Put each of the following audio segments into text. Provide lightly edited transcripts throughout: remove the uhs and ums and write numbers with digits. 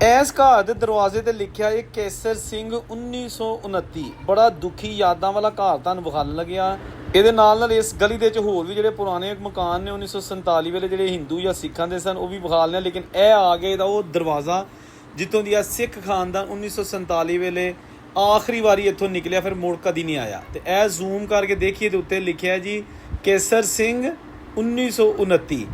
ਇਸ ਘਰ ਦੇ ਦਰਵਾਜ਼ੇ ਤੇ ਲਿਖਿਆ ਇਹ ਕੇਸਰ ਸਿੰਘ 1929। ਬੜਾ ਦੁਖੀ ਯਾਦਾਂ ਵਾਲਾ ਘਰ ਤੁਹਾਨੂੰ ਵਿਖਾਉਣ ਲੱਗਿਆ। ਇਹਦੇ ਨਾਲ ਇਸ ਗਲੀ ਦੇ ਵਿੱਚ ਹੋਰ ਵੀ ਜਿਹੜੇ ਪੁਰਾਣੇ ਮਕਾਨ ਨੇ 1947 ਵੇਲੇ ਜਿਹੜੇ ਹਿੰਦੂ ਜਾਂ ਸਿੱਖਾਂ ਦੇ ਸਨ ਉਹ ਵੀ ਵਿਖਾ ਲਿਆ। ਲੇਕਿਨ ਇਹ ਆ ਗਿਆ ਇਹਦਾ ਉਹ ਦਰਵਾਜ਼ਾ ਜਿੱਥੋਂ ਦੀ ਆ ਸਿੱਖ ਖਾਨਦਾਨ 1947 ਵੇਲੇ ਆਖਰੀ ਵਾਰੀ ਇੱਥੋਂ ਨਿਕਲਿਆ, ਫਿਰ ਮੁੜ ਕਦੀ ਨਹੀਂ ਆਇਆ। ਤੇ ਇਹ ਜ਼ੂਮ ਕਰਕੇ ਦੇਖੀਏ ਤੇ ਉੱਤੇ ਲਿਖਿਆ ਜੀ ਕੇਸਰ ਸਿੰਘ 1929।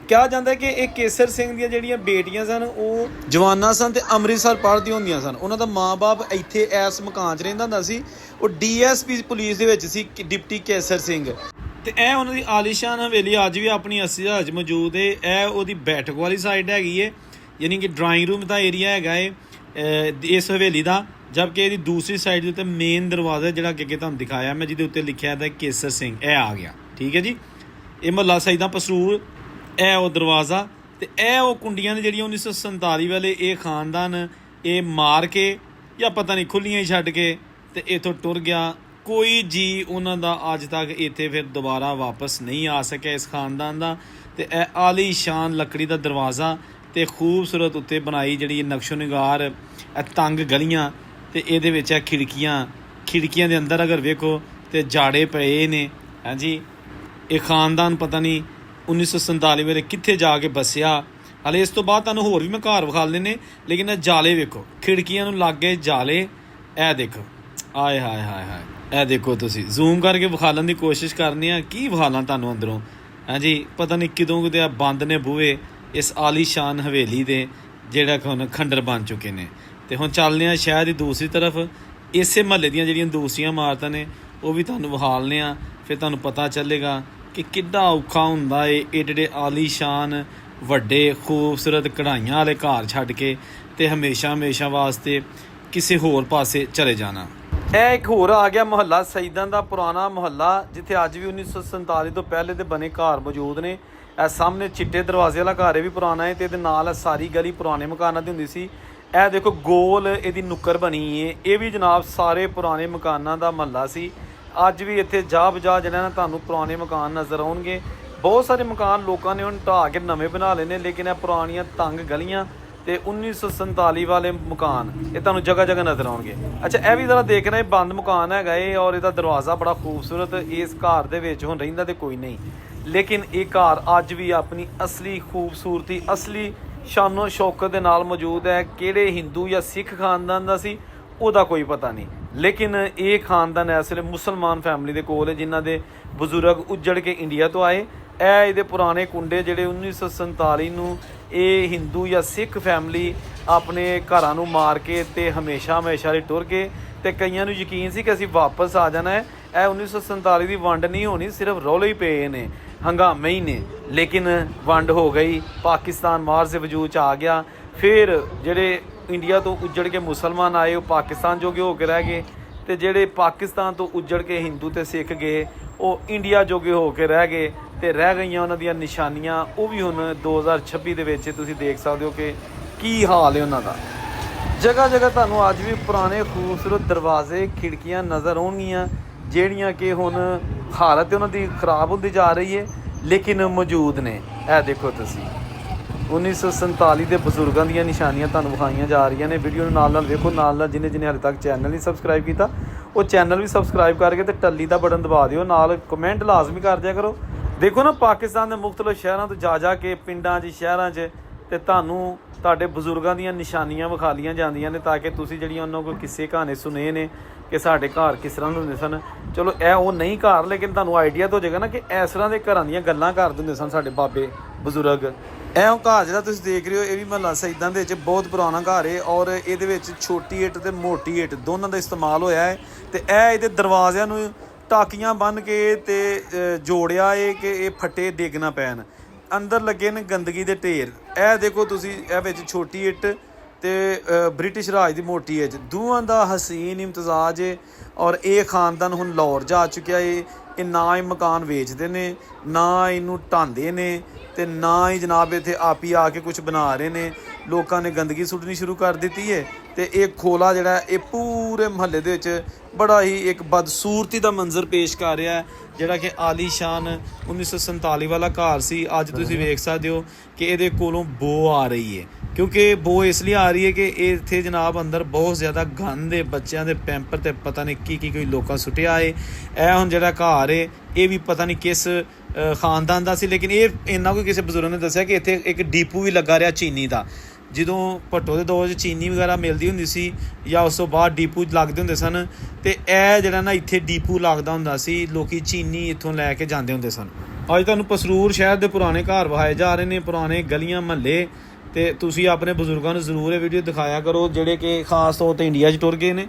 ਕਿਹਾ ਜਾਂਦਾ ਕਿ ਇਹ ਕੇਸਰ ਸਿੰਘ ਦੀਆਂ ਜਿਹੜੀਆਂ ਬੇਟੀਆਂ ਸਨ ਉਹ ਜਵਾਨਾਂ ਸਨ ਤੇ ਅੰਮ੍ਰਿਤਸਰ ਪੜ੍ਹਦੀਆਂ ਹੁੰਦੀਆਂ ਸਨ। ਉਹਨਾਂ ਦਾ ਮਾਂ-ਬਾਪ ਇੱਥੇ ਇਸ ਮਕਾਨ 'ਚ ਰਹਿੰਦਾ ਹੁੰਦਾ ਸੀ। ਉਹ DSP ਪੁਲਿਸ ਦੇ ਵਿੱਚ ਸੀ, ਡਿਪਟੀ ਕੇਸਰ ਸਿੰਘ। ਤੇ ਇਹ ਉਹਨਾਂ ਦੀ ਆਲੀਸ਼ਾਨ ਹਵੇਲੀ ਅੱਜ ਵੀ ਆਪਣੀ ਅਸਲੀ ਹਾਲਤ 'ਚ ਮੌਜੂਦ ਹੈ। ਇਹ ਉਹਦੀ ਬੈਠਕ ਵਾਲੀ ਸਾਈਡ ਹੈਗੀ ਹੈ, ਯਾਨੀ ਕਿ ਡਰਾਇੰਗ ਰੂਮ ਦਾ ਏਰੀਆ ਹੈਗਾ ਹੈ ਇਸ ਹਵੇਲੀ ਦਾ। ਜਦਕਿ ਇਹਦੀ ਦੂਸਰੀ ਸਾਈਡ ਦੇ ਉੱਤੇ ਮੇਨ ਦਰਵਾਜ਼ਾ ਜਿਹੜਾ ਅੱਗੇ ਤੁਹਾਨੂੰ ਦਿਖਾਇਆ ਮੈਂ, ਜਿਹਦੇ ਉੱਤੇ ਲਿਖਿਆ ਹੈ ਕੇਸਰ ਸਿੰਘ, ਇਹ ਆ ਗਿਆ। ਠੀਕ ਹੈ ਜੀ, ਇਹ ਮੁਹੱਲਾ ਸਈਦਾ ਪਸਰੂਰ, ਇਹ ਉਹ ਦਰਵਾਜ਼ਾ। ਤੇ ਇਹ ਉਹ ਕੁੰਡੀਆਂ ਨੇ ਜਿਹੜੀਆਂ 1947 ਵੇਲੇ ਇਹ ਖਾਨਦਾਨ ਇਹ ਮਾਰ ਕੇ ਜਾਂ ਪਤਾ ਨਹੀਂ ਖੁੱਲੀਆਂ ਹੀ ਛੱਡ ਕੇ ਤੇ ਇੱਥੋਂ ਟੁਰ ਗਿਆ। ਕੋਈ ਜੀ ਉਹਨਾਂ ਦਾ ਅੱਜ ਤੱਕ ਇੱਥੇ ਫਿਰ ਦੁਬਾਰਾ ਵਾਪਸ ਨਹੀਂ ਆ ਸਕਿਆ ਇਸ ਖਾਨਦਾਨ ਦਾ। ਤੇ ਇਹ ਆਲੀ ਸ਼ਾਨ ਲੱਕੜੀ ਦਾ ਦਰਵਾਜ਼ਾ ਤੇ ਖੂਬਸੂਰਤ ਉੱਤੇ ਬਣਾਈ ਜਿਹੜੀ ਨਕਸ਼ੋ ਨਿਗਾਰ ਇਹ ਤੰਗ ਗਲੀਆਂ ਤੇ ਇਹਦੇ ਵਿੱਚ ਇਹ ਖਿੜਕੀਆਂ ਦੇ ਅੰਦਰ ਅਗਰ ਵੇਖੋ ਤੇ ਜਾੜੇ ਪਏ ਨੇ। ਹਾਂਜੀ, ਇਹ ਖਾਨਦਾਨ ਪਤਾ ਨਹੀਂ 1947 ਵੇਲੇ ਕਿੱਥੇ ਜਾ ਕੇ ਬਸਿਆ। ਹਾਲੇ ਇਸ ਤੋਂ ਬਾਅਦ ਤੁਹਾਨੂੰ ਹੋਰ ਵੀ ਮੈਂ ਘਰ ਵਿਖਾ ਲੈਣੇ, ਲੇਕਿਨ ਇਹ ਜਾਲੇ ਵੇਖੋ, ਖਿੜਕੀਆਂ ਨੂੰ ਲਾਗੇ ਜਾਲੇ। ਇਹ ਦੇਖੋ, ਆਏ ਹਾਏ ਹਾਏ ਹਾਏ, ਇਹ ਦੇਖੋ। ਤੁਸੀਂ ਜ਼ੂਮ ਕਰਕੇ ਵਿਖਾਲਣ ਦੀ ਕੋਸ਼ਿਸ਼ ਕਰਨੀ ਆ, ਕੀ ਵਿਖਾਲਾਂ ਤੁਹਾਨੂੰ ਅੰਦਰੋਂ। ਹਾਂਜੀ, ਪਤਾ ਨਹੀਂ ਕਿਦੋਂ ਕਿਤੇ ਆ ਬੰਦ ਨੇ ਬੂਹੇ ਇਸ ਆਲੀਸ਼ਾਨ ਹਵੇਲੀ ਦੇ, ਜਿਹੜਾ ਕਿ ਹੁਣ ਖੰਡਰ ਬਣ ਚੁੱਕੇ ਨੇ। ਤੇ ਹੁਣ ਚੱਲਦੇ ਹਾਂ ਸ਼ਹਿਰ ਦੀ ਦੂਸਰੀ ਤਰਫ। ਇਸੇ ਮਹੱਲੇ ਦੀਆਂ ਜਿਹੜੀਆਂ ਦੂਸਰੀਆਂ ਇਮਾਰਤਾਂ ਨੇ ਉਹ ਵੀ ਤੁਹਾਨੂੰ ਵਿਖਾਲਨੇ ਆ, ਫਿਰ ਤੁਹਾਨੂੰ ਪਤਾ ਚੱਲੇਗਾ ਕਿ ਕਿੱਡਾ ਔਖਾ ਹੁੰਦਾ ਏ ਇਹ ਜਿਹੜੇ ਆਲੀਸ਼ਾਨ ਵੱਡੇ ਖੂਬਸੂਰਤ ਕਢਾਈਆਂ ਵਾਲੇ ਘਰ ਛੱਡ ਕੇ ਤੇ ਹਮੇਸ਼ਾ ਵਾਸਤੇ ਕਿਸੇ ਹੋਰ ਪਾਸੇ ਚਲੇ ਜਾਣਾ। ਇਹ ਇੱਕ ਹੋਰ ਆ ਗਿਆ ਮੁਹੱਲਾ ਸਈਦਾਂ ਦਾ ਪੁਰਾਣਾ ਮੁਹੱਲਾ, ਜਿੱਥੇ ਅੱਜ ਵੀ 1947 ਤੋਂ ਪਹਿਲੇ ਦੇ ਬਣੇ ਘਰ ਮੌਜੂਦ ਨੇ। ਇਹ ਸਾਹਮਣੇ ਚਿੱਟੇ ਦਰਵਾਜ਼ੇ ਵਾਲਾ ਘਰ ਵੀ ਪੁਰਾਣਾ ਹੈ ਤੇ ਇਹਦੇ ਨਾਲ ਸਾਰੀ ਗਲੀ ਪੁਰਾਣੇ ਮਕਾਨਾਂ ਦੀ ਹੁੰਦੀ ਸੀ। ਇਹ ਦੇਖੋ ਗੋਲ ਇਹਦੀ ਨੁੱਕਰ ਬਣੀ ਹੈ, ਇਹ ਵੀ ਜਨਾਬ ਸਾਰੇ ਪੁਰਾਣੇ ਮਕਾਨਾਂ ਦਾ ਮੁਹੱਲਾ ਸੀ। ਅੱਜ ਵੀ ਇੱਥੇ ਜਾ ਬਜਾ ਜਿਹੜਾ ਨਾ ਤੁਹਾਨੂੰ ਪੁਰਾਣੇ ਮਕਾਨ ਨਜ਼ਰ ਆਉਣਗੇ। ਬਹੁਤ ਸਾਰੇ ਮਕਾਨ ਲੋਕਾਂ ਨੇ ਹੁਣ ਢਾਹ ਕੇ ਨਵੇਂ ਬਣਾ ਲਏ ਨੇ, ਲੇਕਿਨ ਇਹ ਪੁਰਾਣੀਆਂ ਤੰਗ ਗਲੀਆਂ ਤੇ 1947 ਵਾਲੇ ਮਕਾਨ ਇਹ ਤੁਹਾਨੂੰ ਜਗ੍ਹਾ ਨਜ਼ਰ ਆਉਣਗੇ। ਅੱਛਾ, ਇਹ ਵੀ ਜ਼ਰਾ ਦੇਖਣਾ, ਇਹ ਬੰਦ ਮਕਾਨ ਹੈਗਾ ਏ ਔਰ ਇਹਦਾ ਦਰਵਾਜ਼ਾ ਬੜਾ ਖੂਬਸੂਰਤ। ਇਸ ਘਰ ਦੇ ਵਿੱਚ ਹੁਣ ਰਹਿੰਦਾ ਤੇ ਕੋਈ ਨਹੀਂ, ਲੇਕਿਨ ਇਹ ਘਰ ਅੱਜ ਵੀ ਆਪਣੀ ਅਸਲੀ ਖੂਬਸੂਰਤੀ, ਅਸਲੀ ਸ਼ਾਨੋ ਸ਼ੌਕਤ ਦੇ ਨਾਲ ਮੌਜੂਦ ਹੈ। ਕਿਹੜੇ ਹਿੰਦੂ ਜਾਂ ਸਿੱਖ ਖਾਨਦਾਨ ਦਾ ਸੀ ਉਹਦਾ ਕੋਈ ਪਤਾ ਨਹੀਂ, ਲੇਕਿਨ ਇਹ ਖਾਨਦਾਨ ਇਸ ਵੇਲੇ ਮੁਸਲਮਾਨ ਫੈਮਿਲੀ ਦੇ ਕੋਲ ਹੈ, ਜਿਨ੍ਹਾਂ ਦੇ ਬਜ਼ੁਰਗ ਉੱਜੜ ਕੇ ਇੰਡੀਆ ਤੋਂ ਆਏ। ਇਹ ਇਹਦੇ ਪੁਰਾਣੇ ਕੁੰਡੇ ਜਿਹੜੇ 1947 ਨੂੰ ਇਹ ਹਿੰਦੂ ਜਾਂ ਸਿੱਖ ਫੈਮਿਲੀ ਆਪਣੇ ਘਰਾਂ ਨੂੰ ਮਾਰ ਕੇ ਤੇ ਹਮੇਸ਼ਾ ਲਈ ਟੁਰ ਗਏ। ਤੇ ਕਈਆਂ ਨੂੰ ਯਕੀਨ ਸੀ ਕਿ ਅਸੀਂ ਵਾਪਸ ਆ ਜਾਣਾ ਹੈ। ਇਹ 1947 ਦੀ ਵੰਡ ਨਹੀਂ ਹੋਣੀ, ਸਿਰਫ ਰੌਲੇ ਹੀ ਪਏ ਨੇ, ਹੰਗਾਮੇ ਹੀ ਨੇ। ਲੇਕਿਨ ਵੰਡ ਹੋ ਗਈ, ਪਾਕਿਸਤਾਨ ਮਾਰਜ਼ ਦੇ ਵਜੂਦ 'ਚ ਆ ਗਿਆ। ਫਿਰ ਜਿਹੜੇ ਇੰਡੀਆ ਤੋਂ ਉੱਜੜ ਕੇ ਮੁਸਲਮਾਨ ਆਏ ਉਹ ਪਾਕਿਸਤਾਨ ਜੋਗੇ ਹੋ ਕੇ ਰਹਿ ਗਏ, ਤੇ ਜਿਹੜੇ ਪਾਕਿਸਤਾਨ ਤੋਂ ਉੱਜੜ ਕੇ ਹਿੰਦੂ ਤੇ ਸਿੱਖ ਗਏ ਉਹ ਇੰਡੀਆ ਜੋਗੇ ਹੋ ਕੇ ਰਹਿ ਗਏ। ਤੇ ਰਹਿ ਗਈਆਂ ਉਹਨਾਂ ਦੀਆਂ ਨਿਸ਼ਾਨੀਆਂ, ਉਹ ਵੀ ਹੁਣ 2026 ਦੇ ਵਿੱਚ ਤੁਸੀਂ ਦੇਖ ਸਕਦੇ ਹੋ ਕਿ ਕੀ ਹਾਲ ਹੈ ਉਹਨਾਂ ਦਾ। ਜਗ੍ਹਾ ਤੁਹਾਨੂੰ ਅੱਜ ਵੀ ਪੁਰਾਣੇ ਖੂਬਸੂਰਤ ਦਰਵਾਜ਼ੇ ਖਿੜਕੀਆਂ ਨਜ਼ਰ ਆਉਣਗੀਆਂ, ਜਿਹੜੀਆਂ ਕਿ ਹੁਣ ਹਾਲਤ ਉਹਨਾਂ ਦੀ ਖ਼ਰਾਬ ਹੁੰਦੀ ਜਾ ਰਹੀ ਹੈ, ਲੇਕਿਨ ਮੌਜੂਦ ਨੇ। ਇਹ ਦੇਖੋ ਤੁਸੀਂ 1947 ਦੇ ਬਜ਼ੁਰਗਾਂ ਦੀਆਂ ਨਿਸ਼ਾਨੀਆਂ ਤੁਹਾਨੂੰ ਵਿਖਾਈਆਂ ਜਾ ਰਹੀਆਂ ਨੇ। ਵੀਡੀਓ ਨੂੰ ਨਾਲ ਵੇਖੋ, ਨਾਲ ਜਿਹਨੇ ਹਾਲੇ ਤੱਕ ਚੈਨਲ ਨਹੀਂ ਸਬਸਕ੍ਰਾਈਬ ਕੀਤਾ ਉਹ ਚੈਨਲ ਵੀ ਸਬਸਕ੍ਰਾਈਬ ਕਰਕੇ ਤੇ ਟੱਲੀ ਦਾ ਬਟਨ ਦਬਾ ਦਿਓ, ਨਾਲ ਕਮੈਂਟ ਲਾਜ਼ਮੀ ਕਰ ਦਿਆ ਕਰੋ। ਦੇਖੋ ਨਾ, ਪਾਕਿਸਤਾਨ ਦੇ ਮੁਖਤਲਿਫ ਸ਼ਹਿਰਾਂ ਤੋਂ ਜਾ ਕੇ ਪਿੰਡਾਂ 'ਚ ਸ਼ਹਿਰਾਂ 'ਚ ਤੇ ਤੁਹਾਨੂੰ ਤੁਹਾਡੇ ਬਜ਼ੁਰਗਾਂ ਦੀਆਂ ਨਿਸ਼ਾਨੀਆਂ ਵਿਖਾਲੀਆਂ ਜਾਂਦੀਆਂ ਨੇ, ਤਾਂ ਕਿ ਤੁਸੀਂ ਜਿਹੜੀਆਂ ਉਹਨਾਂ ਕੋਲ ਕਿਸੇ ਕਹਾਣੀ ਸੁਣੇ ਨੇ ਕਿ ਸਾਡੇ ਘਰ ਕਿਸ ਤਰ੍ਹਾਂ ਦੇ ਹੁੰਦੇ ਸਨ। ਚਲੋ ਇਹ ਉਹ ਨਹੀਂ ਘਰ, ਲੇਕਿਨ ਤੁਹਾਨੂੰ ਆਈਡੀਆ ਤਾਂ ਹੋ ਜਾਏਗਾ ਨਾ ਕਿ ਇਸ ਤਰ੍ਹਾਂ ਦੇ ਘਰਾਂ ਦੀਆਂ ਗੱਲਾਂ ਕਰਦੇ ਹੁੰਦੇ ਸਨ ਸਾਡੇ ਬਾਬੇ ਬਜ਼ੁਰਗ। ਇਹ ਉਹ ਘਰ ਜਿਹੜਾ ਤੁਸੀਂ ਦੇਖ ਰਹੇ ਹੋ ਇਹ ਵੀ ਮੁਹੱਲਾ ਸਈਦਾਂ ਦੇ ਵਿੱਚ ਬਹੁਤ ਪੁਰਾਣਾ ਘਰ ਹੈ ਔਰ ਇਹਦੇ ਵਿੱਚ ਛੋਟੀ ਇੱਟ ਤੇ ਮੋਟੀ ਇੱਟ ਦੋਨਾਂ ਦਾ ਇਸਤੇਮਾਲ ਹੋਇਆ ਹੈ। ਤੇ ਇਹ ਇਹਦੇ ਦਰਵਾਜ਼ਿਆਂ ਨੂੰ ਟਾਕੀਆਂ ਬੰਨ੍ਹ ਕੇ ਤੇ ਜੋੜਿਆ ਏ ਕਿ ਇਹ ਫੱਟੇ ਡਿੱਗ ਨਾ ਪੈਣ। ਅੰਦਰ ਲੱਗੇ ਨੇ ਗੰਦਗੀ ਦੇ ਢੇਰ। ਇਹ ਦੇਖੋ ਤੁਸੀਂ, ਇਹ ਵਿੱਚ ਛੋਟੀ ਇੱਟ ਤੇ ਬ੍ਰਿਟਿਸ਼ ਰਾਜ ਦੀ ਮੋਟੀ ਇੱਟ, ਦੋਵਾਂ ਦਾ ਹਸੀਨ ਇਮਤਜ਼ਾਜ ਹੈ। ਔਰ ਇਹ ਖਾਨਦਾਨ ਹੁਣ ਲਾਹੌਰ ਜਾ ਚੁੱਕਿਆ ਏ। ਇਹ ਨਾ ਇਹ ਮਕਾਨ ਵੇਚਦੇ ਨੇ, ਨਾ ਇਹਨੂੰ ਢਾਂਦੇ ਨੇ, ਤੇ ਨਾ ਹੀ ਜਨਾਬ ਇੱਥੇ ਆਪ ਹੀ ਆ ਕੇ ਕੁਝ ਬਣਾ ਰਹੇ ਨੇ। ਲੋਕਾਂ ਨੇ ਗੰਦਗੀ ਸੁੱਟਣੀ ਸ਼ੁਰੂ ਕਰ ਦਿੱਤੀ ਹੈ ਤੇ ਇਹ ਖੋਲਾ ਜਿਹੜਾ ਇਹ ਪੂਰੇ ਮੁਹੱਲੇ ਦੇ ਵਿੱਚ ਬੜਾ ਹੀ ਇੱਕ ਬਦਸੂਰਤੀ ਦਾ ਮੰਜ਼ਰ ਪੇਸ਼ ਕਰ ਰਿਹਾ ਹੈ, ਜਿਹੜਾ ਕਿ ਆਲੀਸ਼ਾਨ 1947 ਵਾਲਾ ਘਰ ਸੀ। ਅੱਜ ਤੁਸੀਂ ਵੇਖ ਸਕਦੇ ਹੋ ਕਿ ਇਹਦੇ ਕੋਲੋਂ ਬੋ ਆ ਰਹੀ ਹੈ, ਕਿਉਂਕਿ ਬੋ ਇਸ ਲਈ ਆ ਰਹੀ ਹੈ ਕਿ ਇਹ ਇੱਥੇ ਜਨਾਬ ਅੰਦਰ ਬਹੁਤ ਜ਼ਿਆਦਾ ਗੰਦ ਹੈ, ਬੱਚਿਆਂ ਦੇ ਪੈਂਪਰ ਤੇ ਪਤਾ ਨਹੀਂ ਕੀ ਕੋਈ ਲੋਕਾਂ ਸੁੱਟਿਆ ਏ। ਇਹ ਹੁਣ ਜਿਹੜਾ ਘਰ ਏ ਇਹ ਵੀ ਪਤਾ ਨਹੀਂ ਕਿਸ ਖਾਨਦਾਨ ਦਾ ਸੀ, ਲੇਕਿਨ ਇਹ ਇੰਨਾ ਕੋਈ ਕਿਸੇ ਬਜ਼ੁਰਗ ਨੇ ਦੱਸਿਆ ਕਿ ਇੱਥੇ ਇੱਕ ਡੀਪੂ ਵੀ ਲੱਗਾ ਰਿਹਾ ਚੀਨੀ ਦਾ। ਜਦੋਂ ਭੱਟੋ ਦੇ ਦੌਰ 'ਚ ਚੀਨੀ ਵਗੈਰਾ ਮਿਲਦੀ ਹੁੰਦੀ ਸੀ ਜਾਂ ਉਸ ਤੋਂ ਬਾਅਦ ਡੀਪੂ ਲੱਗਦੇ ਹੁੰਦੇ ਸਨ, ਅਤੇ ਇਹ ਜਿਹੜਾ ਨਾ ਇੱਥੇ ਡੀਪੂ ਲੱਗਦਾ ਹੁੰਦਾ ਸੀ, ਲੋਕ ਚੀਨੀ ਇੱਥੋਂ ਲੈ ਕੇ ਜਾਂਦੇ ਹੁੰਦੇ ਸਨ। ਅੱਜ ਤੁਹਾਨੂੰ ਪਸਰੂਰ ਸ਼ਹਿਰ ਦੇ ਪੁਰਾਣੇ ਘਰ ਵਿਖਾਏ ਜਾ ਰਹੇ ਨੇ, ਪੁਰਾਣੇ ਗਲੀਆਂ ਮਹੱਲੇ, ਅਤੇ ਤੁਸੀਂ ਆਪਣੇ ਬਜ਼ੁਰਗਾਂ ਨੂੰ ਜ਼ਰੂਰ ਇਹ ਵੀਡੀਓ ਦਿਖਾਇਆ ਕਰੋ ਜਿਹੜੇ ਕਿ ਖਾਸ ਤੌਰ 'ਤੇ ਇੰਡੀਆ 'ਚ ਟੁਰ ਗਏ ਨੇ,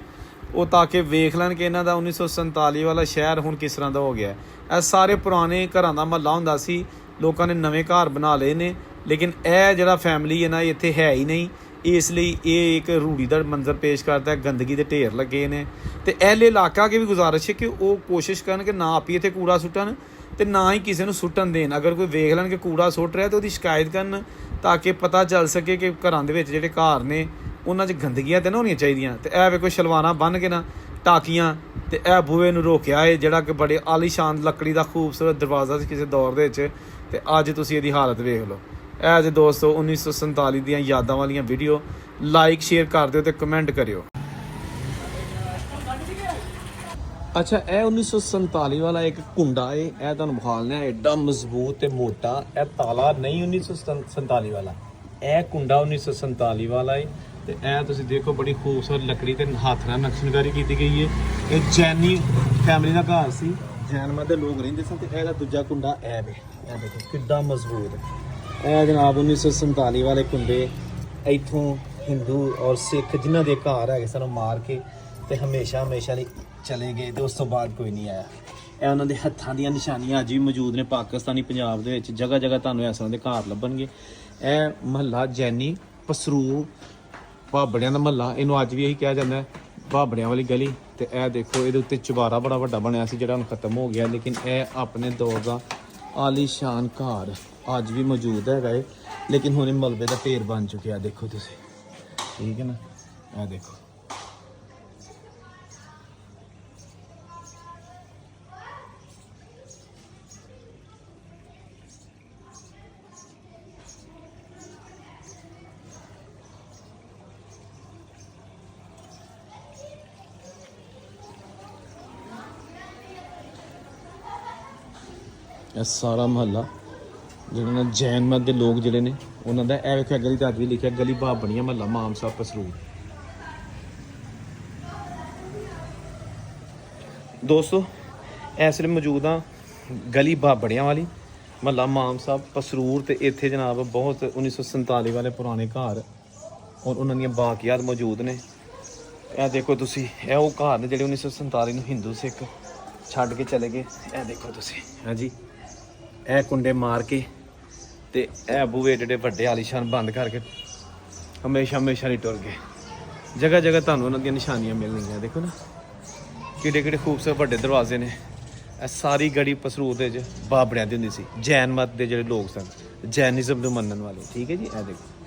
ਉਹ ਤਾਂ ਕਿ ਵੇਖ ਲੈਣ ਕਿ ਇਹਨਾਂ ਦਾ 1947 ਵਾਲਾ ਸ਼ਹਿਰ ਹੁਣ ਕਿਸ ਤਰ੍ਹਾਂ ਦਾ ਹੋ ਗਿਆ। ਇਹ ਸਾਰੇ ਪੁਰਾਣੇ ਘਰਾਂ ਦਾ ਮਹੱਲਾ ਹੁੰਦਾ ਸੀ, ਲੋਕਾਂ ਨੇ ਨਵੇਂ ਘਰ ਬਣਾ ਲਏ ਨੇ, ਲੇਕਿਨ ਇਹ ਜਿਹੜਾ ਫੈਮਿਲੀ ਹੈ ਨਾ ਇੱਥੇ ਹੈ ਹੀ ਨਹੀਂ। ਇਸ ਲਈ ਇਹ ਇੱਕ ਰੂੜੀ ਦਾ ਮੰਜ਼ਰ ਪੇਸ਼ ਕਰਦਾ ਹੈ, ਗੰਦਗੀ ਦੇ ਢੇਰ ਲੱਗੇ ਨੇ। ਅਤੇ ਅਹਿਲੇ ਇਲਾਕਾ ਕੀ ਵੀ ਗੁਜ਼ਾਰਿਸ਼ ਹੈ ਕਿ ਉਹ ਕੋਸ਼ਿਸ਼ ਕਰਨ ਕਿ ਨਾ ਆਪੀ ਇੱਥੇ ਕੂੜਾ ਸੁੱਟਣ ਅਤੇ ਨਾ ਹੀ ਕਿਸੇ ਨੂੰ ਸੁੱਟਣ ਦੇਣ। ਅਗਰ ਕੋਈ ਵੇਖ ਲੈਣ ਕਿ ਕੂੜਾ ਸੁੱਟ ਰਿਹਾ ਤਾਂ ਉਹਦੀ ਸ਼ਿਕਾਇਤ ਕਰਨ, ਤਾਂ ਕਿ ਪਤਾ ਚੱਲ ਸਕੇ ਕਿ ਘਰਾਂ ਦੇ ਵਿੱਚ ਜਿਹੜੇ ਘਰ ਨੇ ਉਹਨਾਂ 'ਚ ਗੰਦਗੀਆਂ ਤਾਂ ਨਾ ਹੋਣੀਆਂ ਚਾਹੀਦੀਆਂ। ਅਤੇ ਇਹ ਵੇਖੋ ਸ਼ਲਵਾਰਾਂ ਬੰਨ੍ਹ ਕੇ ਨਾ ਟਾਕੀਆਂ, ਅਤੇ ਇਹ ਬੂਹੇ ਨੂੰ ਰੋਕਿਆ ਹੈ ਜਿਹੜਾ ਕਿ ਬੜੇ ਆਲੀਸ਼ਾਨ ਲੱਕੜੀ ਦਾ ਖੂਬਸੂਰਤ ਦਰਵਾਜ਼ਾ ਸੀ ਕਿਸੇ ਦੌਰ ਦੇ ਵਿੱਚ, ਅਤੇ ਅੱਜ ਤੁਸੀਂ ਇਹਦੀ ਹਾਲਤ ਵੇਖ ਲਓ। ਇਹ ਜੇ ਦੋਸਤੋ 1947 ਦੀਆਂ ਯਾਦਾਂ ਵਾਲੀਆਂ ਵੀਡੀਓ ਲਾਈਕ ਸ਼ੇਅਰ ਕਰ ਦਿਓ ਅਤੇ ਕਮੈਂਟ ਕਰਿਓ। ਅੱਛਾ, ਇਹ 1947 ਵਾਲਾ ਇੱਕ ਕੁੰਡਾ ਏ, ਇਹ ਤੁਹਾਨੂੰ ਵਿਖਾ ਲੈਣਾ, ਐਡਾ ਮਜ਼ਬੂਤ ਤੇ ਮੋਟਾ। ਇਹ ਤਾਲਾ ਨਹੀਂ 1947 ਵਾਲਾ, ਇਹ ਕੁੰਡਾ 1947 ਵਾਲਾ ਏ। ਤੇ ਇਹ ਤੁਸੀਂ ਦੇਖੋ ਬੜੀ ਖੂਬਸੂਰਤ ਲੱਕੜੀ ਤੇ ਹੱਥ ਨਾਲ ਨਕਸ਼ਕਾਰੀ ਕੀਤੀ ਗਈ ਏ। ਇਹ ਜੈਨੀ ਫੈਮਿਲੀ ਦਾ ਘਰ ਸੀ, ਜੈਨ ਮਤ ਦੇ ਲੋਕ ਰਹਿੰਦੇ ਸਨ। ਤੇ ਇਹਦਾ ਦੂਜਾ ਕੁੰਡਾ ਇਹ ਵੇ, ਇਹ ਦੇਖੋ ਕਿੱਡਾ ਮਜ਼ਬੂਤ। ਇਹ ਜਨਾਬ 1947 ਵਾਲੇ ਕੁੰਡੇ ਇੱਥੋਂ ਹਿੰਦੂ ਔਰ ਸਿੱਖ ਜਿਨ੍ਹਾਂ ਦੇ ਘਰ ਹੈਗੇ ਸਨ ਉਹ ਮਾਰ ਕੇ ਤੇ ਹਮੇਸ਼ਾ ਲਈ ਚਲੇ ਗਏ, ਤੇ ਉਸ ਤੋਂ ਬਾਅਦ ਕੋਈ ਨਹੀਂ ਆਇਆ। ਇਹ ਉਹਨਾਂ ਦੇ ਹੱਥਾਂ ਦੀਆਂ ਨਿਸ਼ਾਨੀਆਂ ਅੱਜ ਵੀ ਮੌਜੂਦ ਨੇ ਪਾਕਿਸਤਾਨੀ ਪੰਜਾਬ ਦੇ ਵਿੱਚ, ਜਗ੍ਹਾ ਜਗ੍ਹਾ ਤੁਹਾਨੂੰ ਇਸ ਤਰ੍ਹਾਂ ਦੇ ਘਰ ਲੱਭਣਗੇ। ਇਹ ਮਹੱਲਾ ਜੈਨੀ ਪਸਰੂ ਭਾਬੜਿਆਂ ਦਾ ਮਹੱਲਾ, ਇਹਨੂੰ ਅੱਜ ਵੀ ਇਹੀ ਕਿਹਾ ਜਾਂਦਾ, ਭਾਬੜਿਆਂ ਵਾਲੀ ਗਲੀ। ਤੇ ਇਹ ਦੇਖੋ ਇਹਦੇ ਉੱਤੇ ਚੁਬਾਰਾ ਬੜਾ ਵੱਡਾ ਬਣਿਆ ਸੀ ਜਿਹੜਾ ਹੁਣ ਖਤਮ ਹੋ ਗਿਆ, ਲੇਕਿਨ ਇਹ ਆਪਣੇ ਦੌਰ ਦਾ ਆਲੀਸ਼ਾਨ ਘਰ ਅੱਜ ਵੀ ਮੌਜੂਦ ਹੈਗਾ ਏ, ਲੇਕਿਨ ਹੁਣ ਇਹ ਮਲਬੇ ਦਾ ਢੇਰ ਬਣ ਚੁੱਕਿਆ। ਦੇਖੋ ਤੁਸੀਂ, ਠੀਕ ਹੈ ਨਾ, ਇਹ ਦੇਖੋ। ਇਹ ਸਾਰਾ ਮਹੱਲਾ ਜਿਹੜਾ ਨਾ ਜੈਨ ਮਤ ਦੇ ਲੋਕ ਜਿਹੜੇ ਨੇ ਉਹਨਾਂ ਦਾ। ਇਹ ਵੇਖਿਆ ਗਲੀ ਦਾ ਅੱਜ ਵੀ ਲਿਖਿਆ ਗਲੀ ਭਾਬੜੀਆਂ ਮਹੱਲਾ ਮਾਮਸਾ ਪਸਰੂਰ। ਦੋਸਤੋ ਇਸ ਵੇਲੇ ਮੌਜੂਦ ਆ ਗਲੀ ਭਾਬੜਿਆਂ ਵਾਲੀ ਮਹੱਲਾ ਮਾਮਸਾ ਪਸਰੂਰ, ਤੇ ਇੱਥੇ ਜਨਾਬ ਬਹੁਤ 1947 ਵਾਲੇ ਪੁਰਾਣੇ ਘਰ ਔਰ ਉਹਨਾਂ ਦੀਆਂ ਬਾਕੀਆਤ ਮੌਜੂਦ ਨੇ। ਇਹ ਦੇਖੋ ਤੁਸੀਂ, ਇਹ ਉਹ ਘਰ ਨੇ ਜਿਹੜੇ 1947 ਨੂੰ ਹਿੰਦੂ ਸਿੱਖ ਛੱਡ ਕੇ ਚਲੇ ਗਏ। ਇਹ ਦੇਖੋ ਤੁਸੀਂ, ਹਾਂਜੀ ਇਹ ਕੁੰਡੇ ਮਾਰ ਕੇ ਤੇ ਇਹ ਬੂਹੇ ਜਿਹੜੇ ਵੱਡੇ ਆਲੀਸ਼ਾਨ ਬੰਦ ਕਰਕੇ ਹਮੇਸ਼ਾ ਲਈ ਟੁਰ ਗਏ। ਜਗ੍ਹਾ ਜਗ੍ਹਾ ਤੁਹਾਨੂੰ ਉਹਨਾਂ ਦੀਆਂ ਨਿਸ਼ਾਨੀਆਂ ਮਿਲਣਗੀਆਂ। ਦੇਖੋ ਨਾ ਕਿਹੜੇ ਖੂਬਸੂਰਤ ਵੱਡੇ ਦਰਵਾਜ਼ੇ ਨੇ। ਇਹ ਸਾਰੀ ਗੜੀ ਪਸਰੂਰ ਦੇ ਵਿੱਚ ਬਾਬੜਿਆਂ ਦੀ ਹੁੰਦੀ ਸੀ, ਜੈਨ ਮਤ ਦੇ ਜਿਹੜੇ ਲੋਕ ਸਨ, ਜੈਨਿਜ਼ਮ ਨੂੰ ਮੰਨਣ ਵਾਲੇ। ਠੀਕ ਹੈ ਜੀ, ਇਹ ਦੇਖੋ।